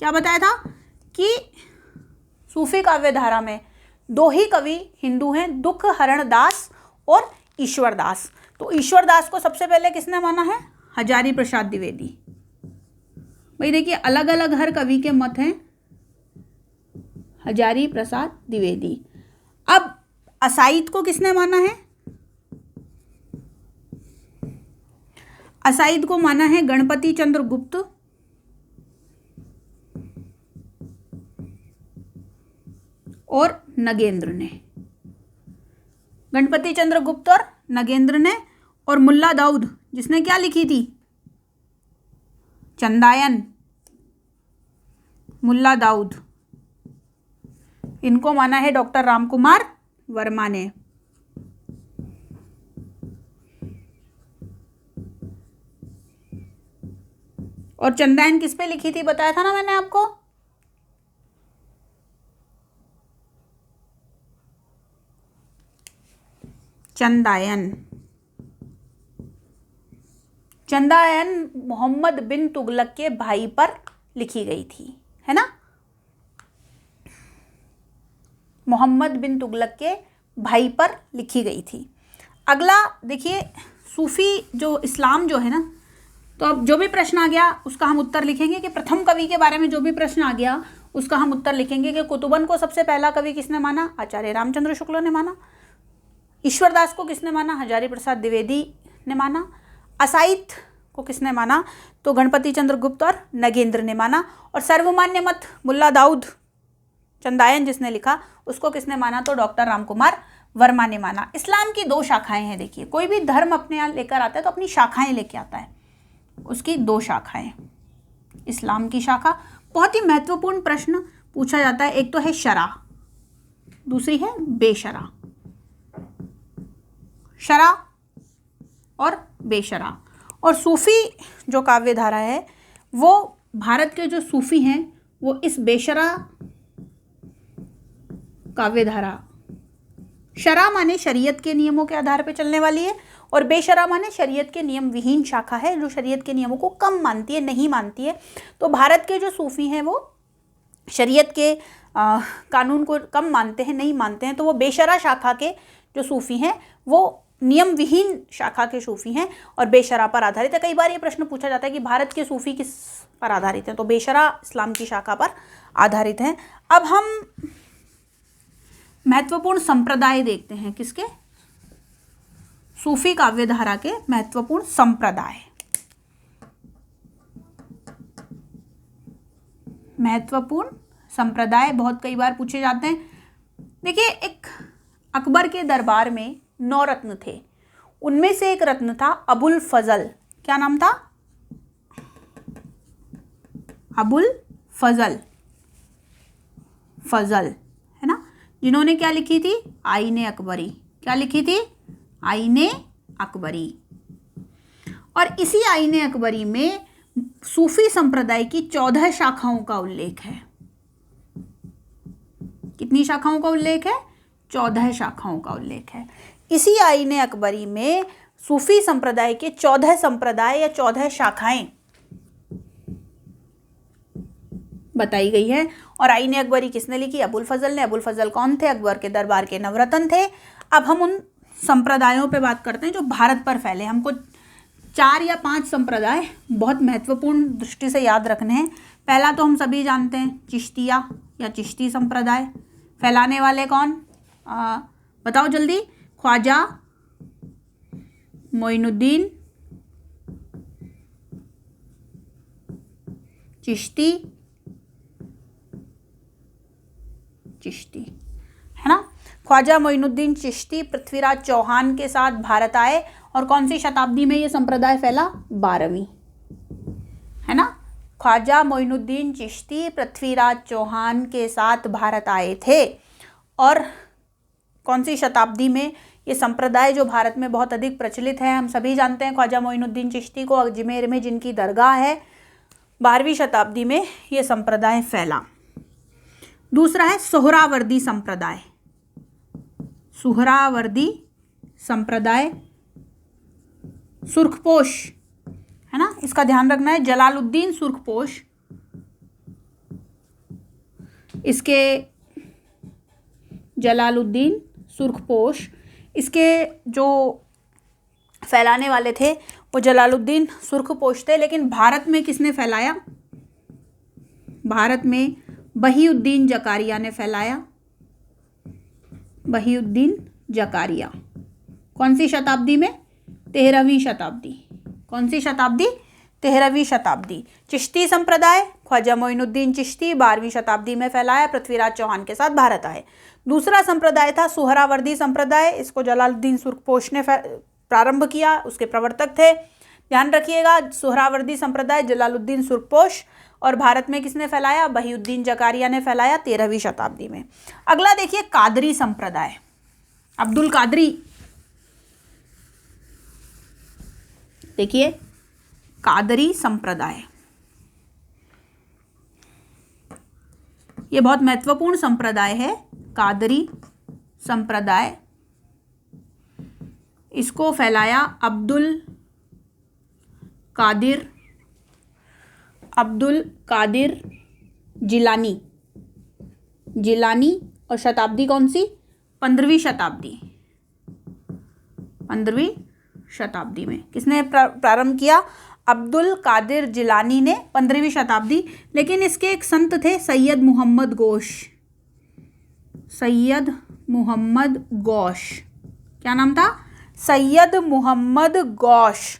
क्या बताया था कि सूफी काव्य धारा में दो ही कवि हिंदू हैं, दुख हरण दास और ईश्वर दास। तो ईश्वर दास को सबसे पहले किसने माना है? हजारी प्रसाद द्विवेदी। भाई देखिए अलग अलग हर कवि के मत हैं। हजारी प्रसाद द्विवेदी। अब असाइद को किसने माना है? असाइद को माना है गणपति चंद्र गुप्त और नगेंद्र ने। गणपति चंद्र गुप्त और नगेंद्र ने। और मुल्ला दाऊद जिसने क्या लिखी थी? चंदायन। मुल्ला दाऊद, इनको माना है डॉक्टर रामकुमार वर्मा ने। और चंदायन किस पे लिखी थी बताया था ना मैंने आपको? चंदायन। चंदायन मोहम्मद बिन तुगलक के भाई पर लिखी गई थी, है ना? मोहम्मद बिन तुगलक के भाई पर लिखी गई थी। अगला देखिए सूफी जो इस्लाम जो है ना, तो अब जो भी प्रश्न आ गया उसका हम उत्तर लिखेंगे कि प्रथम कवि के बारे में जो भी प्रश्न आ गया उसका हम उत्तर लिखेंगे कि कुतुबन को सबसे पहला कवि किसने माना? आचार्य रामचंद्र शुक्ल ने माना। ईश्वर दास को किसने माना? हजारी प्रसाद द्विवेदी ने माना। असाइद को किसने माना? तो गणपति चंद्र गुप्त और नगेंद्र ने माना। और सर्वमान्य मत मुल्ला दाऊद चंदायन जिसने लिखा उसको किसने माना? तो डॉक्टर रामकुमार वर्मा ने माना। इस्लाम की दो शाखाएं हैं। देखिए कोई भी धर्म अपने यहाँ लेकर आता है तो अपनी शाखाएं लेके आता है। उसकी दो शाखाएं। इस्लाम की शाखा, बहुत ही महत्वपूर्ण प्रश्न पूछा जाता है। एक तो है शरा, दूसरी है बेशरा। शरा और बेशरा। और सूफी जो काव्य धारा है वो भारत के जो सूफी हैं वो इस बेशरा काव्य धारा, शरा माने शरीयत के नियमों के आधार पर चलने वाली है और बेशरा माने शरीयत के नियम विहीन शाखा है जो शरीयत के नियमों को कम मानती है, नहीं मानती है। तो भारत के जो सूफी हैं वो शरीयत के कानून को कम मानते हैं, नहीं मानते हैं। तो वो बेशरा शाखा के जो सूफी हैं वो नियम विहीन शाखा के सूफी हैं और बेशरा पर आधारित है। कई बार ये प्रश्न पूछा जाता है कि भारत के सूफी किस पर आधारित हैं? तो बेशरा इस्लाम की शाखा पर आधारित हैं। अब हम महत्वपूर्ण संप्रदाय देखते हैं। किसके? सूफी काव्य धारा के महत्वपूर्ण संप्रदाय। महत्वपूर्ण संप्रदाय बहुत कई बार पूछे जाते हैं। देखिए एक अकबर के दरबार में 9 रत्न थे। उनमें से एक रत्न था अबुल फजल। क्या नाम था? अबुल फजल। फजल है ना, जिन्होंने क्या लिखी थी? आईने अकबरी। क्या लिखी थी? आईने अकबरी। और इसी आईने अकबरी में सूफी संप्रदाय की 14 शाखाओं का उल्लेख है। कितनी शाखाओं का उल्लेख है? 14 शाखाओं का उल्लेख है। इसी आईने अकबरी में सूफी संप्रदाय के 14 संप्रदाय या 14 शाखाएं बताई गई है। और आईने अकबरी किसने लिखी? अबुल फजल ने। अबुल फजल कौन थे? अकबर के दरबार के नवरत्न थे। अब हम उन संप्रदायों पे बात करते हैं जो भारत पर फैले। हमको 4 या 5 संप्रदाय बहुत महत्वपूर्ण दृष्टि से याद रखने हैं। पहला तो हम सभी जानते हैं चिश्तिया या चिश्ती संप्रदाय। फैलाने वाले कौन? बताओ जल्दी। ख्वाजा मोइनुद्दीन चिश्ती। चिश्ती है ना। ख्वाजा मोइनुद्दीन चिश्ती पृथ्वीराज चौहान के साथ भारत आए। और कौन सी शताब्दी में ये संप्रदाय फैला? 12वीं, है ना। ख्वाजा मोइनुद्दीन चिश्ती पृथ्वीराज चौहान के साथ भारत आए थे। और कौन सी शताब्दी में ये संप्रदाय जो भारत में बहुत अधिक प्रचलित है, हम सभी जानते हैं ख्वाजा मोइनुद्दीन चिश्ती को, अजमेर में जिनकी दरगाह है, 12वीं शताब्दी में ये संप्रदाय फैला। दूसरा है सोहरावर्दी संप्रदाय। सोहरावर्दी संप्रदाय सुर्खपोश है ना, इसका ध्यान रखना है। जलालुद्दीन सुर्खपोश इसके जलालुद्दीन सुर्खपोश, इसके जो फैलाने वाले थे वो जलालुद्दीन सुर्खपोश थे। लेकिन भारत में किसने फैलाया? भारत में बहीउद्दीन जकारिया ने फैलाया। बहीउद्दीन जकारिया कौन सी शताब्दी में? 13वीं शताब्दी। कौन सी शताब्दी? 13वीं शताब्दी। चिश्ती संप्रदाय, ख्वाजा मोइनुद्दीन चिश्ती 12वीं शताब्दी में फैलाया, पृथ्वीराज चौहान के साथ भारत आए। दूसरा संप्रदाय था सुहरावर्दी संप्रदाय, इसको जलालुद्दीन सुर्खपोश ने प्रारंभ किया, उसके प्रवर्तक थे। ध्यान रखिएगा, सुहरावर्दी संप्रदाय जलालुद्दीन सुर्खपोश, और भारत में किसने फैलाया? बहीउद्दीन जकारिया ने फैलाया 13वीं शताब्दी में। अगला देखिए कादरी संप्रदाय, अब्दुल कादरी। देखिए कादरी संप्रदाय, ये बहुत महत्वपूर्ण संप्रदाय है, कादरी संप्रदाय। इसको फैलाया अब्दुल कादिर जिलानी। और शताब्दी कौन सी? 15वीं शताब्दी। 15वीं शताब्दी में किसने प्रारंभ किया? अब्दुल कादिर जिलानी ने, 15वीं शताब्दी। लेकिन इसके एक संत थे सैयद मोहम्मद गोश। सैयद मोहम्मद गौश, क्या नाम था? सैयद मोहम्मद गौश।